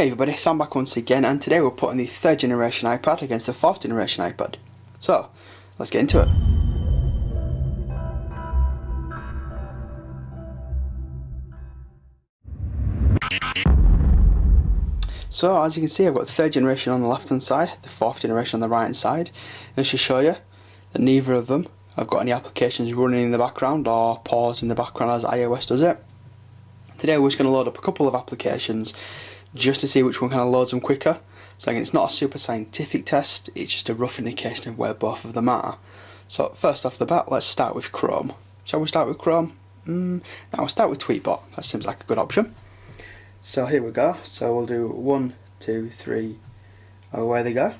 Hey everybody, Sam back once again, and today we're putting the 3rd generation iPad against the 4th generation iPad. So, let's get into it. So, as you can see, I've got the 3rd generation on the left hand side, the 4th generation on the right hand side. And to show you that neither of them have got any applications running in the background or pause in the background as iOS does it. Today we're just going to load up a couple of applications just to see which one kind of loads them quicker. So again, it's not a super scientific test, it's just a rough indication of where both of them are. So first off the bat, let's start with Chrome. Shall we start with Chrome? No, we'll start with Tweetbot. That seems like a good option. So here we go. So we'll do 1, 2, 3, away they go.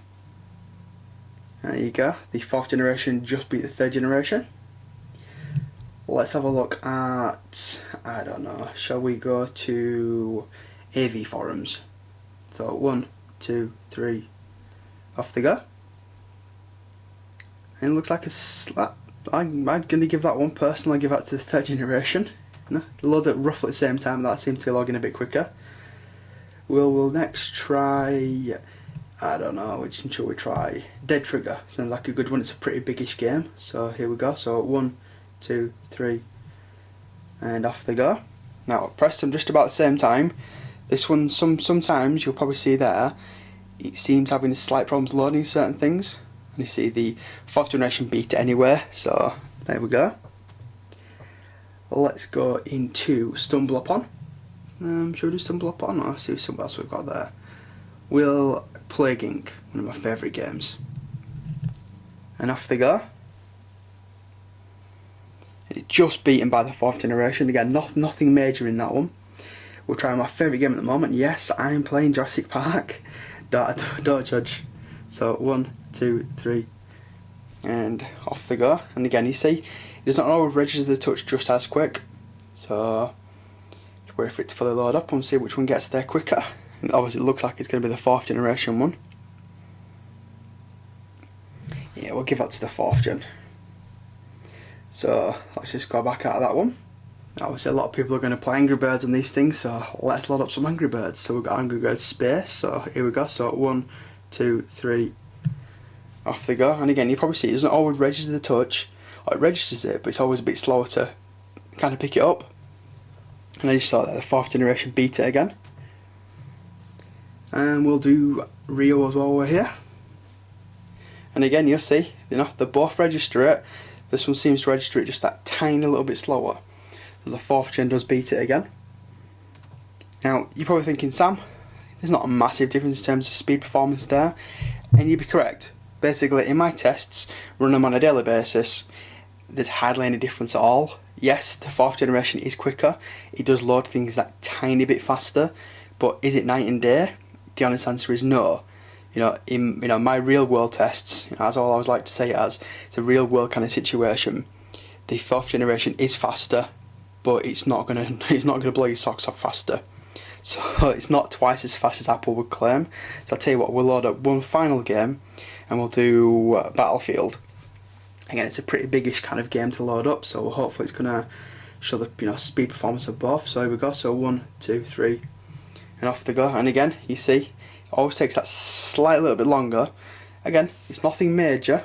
There you go. The 4th generation just beat the 3rd generation. Let's have a look at, I don't know, shall we go to AV forums? So 1, 2, 3, off they go. And it looks like a slap. I'm going to give that one personally, give that to the 3rd generation. No, load at roughly the same time, that seems to log in a bit quicker. We'll next try, I don't know, which one shall we try? Dead Trigger, sounds like a good one, it's a pretty biggish game. So here we go, so 1, 2, 3, and off they go. Now I pressed them just about the same time. This one, sometimes you'll probably see there, it seems having slight problems loading certain things. And you see the 4th generation beat it anyway, so there we go. Let's go into Stumble Upon. Should we do Stumble Upon? I'll see something else we've got there. We'll Plague Inc., one of my favourite games. And off they go. It's just beaten by the 4th generation. Again, nothing major in that one. We'll try my favourite game at the moment. Yes, I am playing Jurassic Park. Don't judge. So 1, 2, 3, and off they go. And again, you see, it doesn't always register the touch just as quick. So wait for it to fully load up and see which one gets there quicker. And obviously, it looks like it's going to be the 4th generation one. Yeah, we'll give that to the 4th gen. So let's just go back out of that one. Obviously a lot of people are going to play Angry Birds on these things, so let's load up some Angry Birds. So we've got Angry Birds Space, so here we go. So 1, 2, 3, off they go. And again, you probably see it doesn't always register the touch, or it registers it, but it's always a bit slower to kind of pick it up. And I just saw that the 4th generation beat it again. And we'll do Rio as well, we're here. And again, you'll see, you know, they both register it. This one seems to register it just that tiny little bit slower. So the 4th gen does beat it again. Now, you're probably thinking, Sam, there's not a massive difference in terms of speed performance there. And you'd be correct. Basically, in my tests, run them on a daily basis, there's hardly any difference at all. Yes, the 4th generation is quicker. It does load things that tiny bit faster. But is it night and day? The honest answer is no. You know, in my real world tests, as I always like to say it as, it's a real world kind of situation. The 4th generation is faster, but it's not gonna blow your socks off faster. So it's not twice as fast as Apple would claim. So I'll tell you what, we'll load up one final game, and we'll do Battlefield. Again, it's a pretty biggish kind of game to load up, so hopefully it's gonna show the speed performance of both. So here we go. So 1, 2, 3, and off they go. And again, you see, always takes that slight little bit longer. Again, it's nothing major,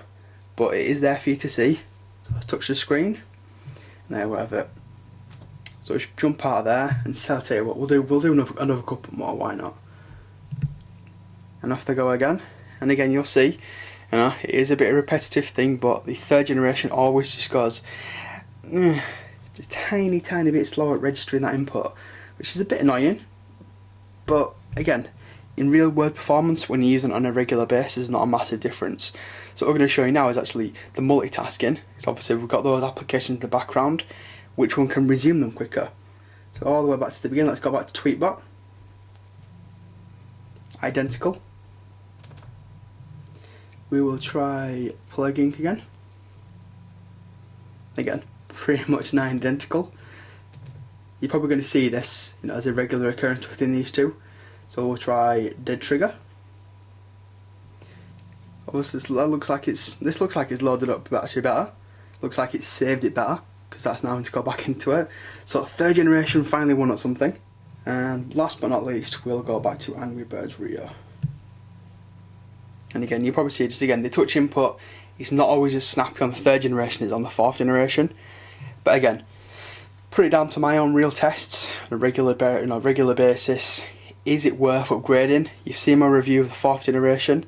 but it is there for you to see. So let's touch the screen, and there we have it. So just jump out of there, and so I'll tell you what, we'll do another couple more, why not? And off they go again. And again, you'll see, you know, it is a bit of a repetitive thing, but the 3rd generation always just goes just tiny bit slower at registering that input, which is a bit annoying. But again, in real world performance, when you're using it on a regular basis, there's not a massive difference. So what we're going to show you now is actually the multitasking. So obviously we've got those applications in the background. Which one can resume them quicker? So all the way back to the beginning, let's go back to Tweetbot. Identical. We will try Plague Inc. again. Again, pretty much nigh identical. You're probably going to see this, you know, as a regular occurrence within these two. So we'll try Dead Trigger. Obviously, this looks like it's loaded up actually better. Looks like it's saved it better, because that's now going to go back into it. So 3rd generation finally won at something. And last but not least, we'll go back to Angry Birds Rio. And again, you probably see just again, the touch input is not always as snappy on the 3rd generation as on the 4th generation. But again, put it down to my own real tests on a regular basis. Is it worth upgrading? You've seen my review of the 4th generation.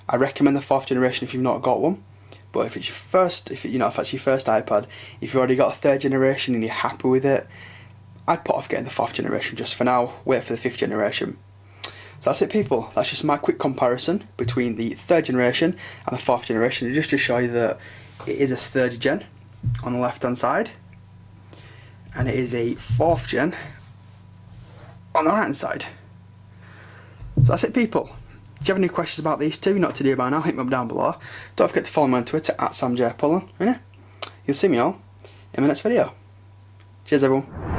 I recommend the 4th generation if you've not got one. But if it's your first, if that's your first iPad, if you've already got a 3rd generation and you're happy with it, I'd put off getting the 4th generation just for now. Wait for the 5th generation. So that's it, people. That's just my quick comparison between the 3rd generation and the 4th generation, just to show you that it is a 3rd gen on the left hand side, and it is a 4th gen on the right hand side. So that's it, people. Do you have any questions about these two? Not to do by now, hit me up down below. Don't forget to follow me on Twitter at samjpullen. You'll see me all in my next video. Cheers, everyone.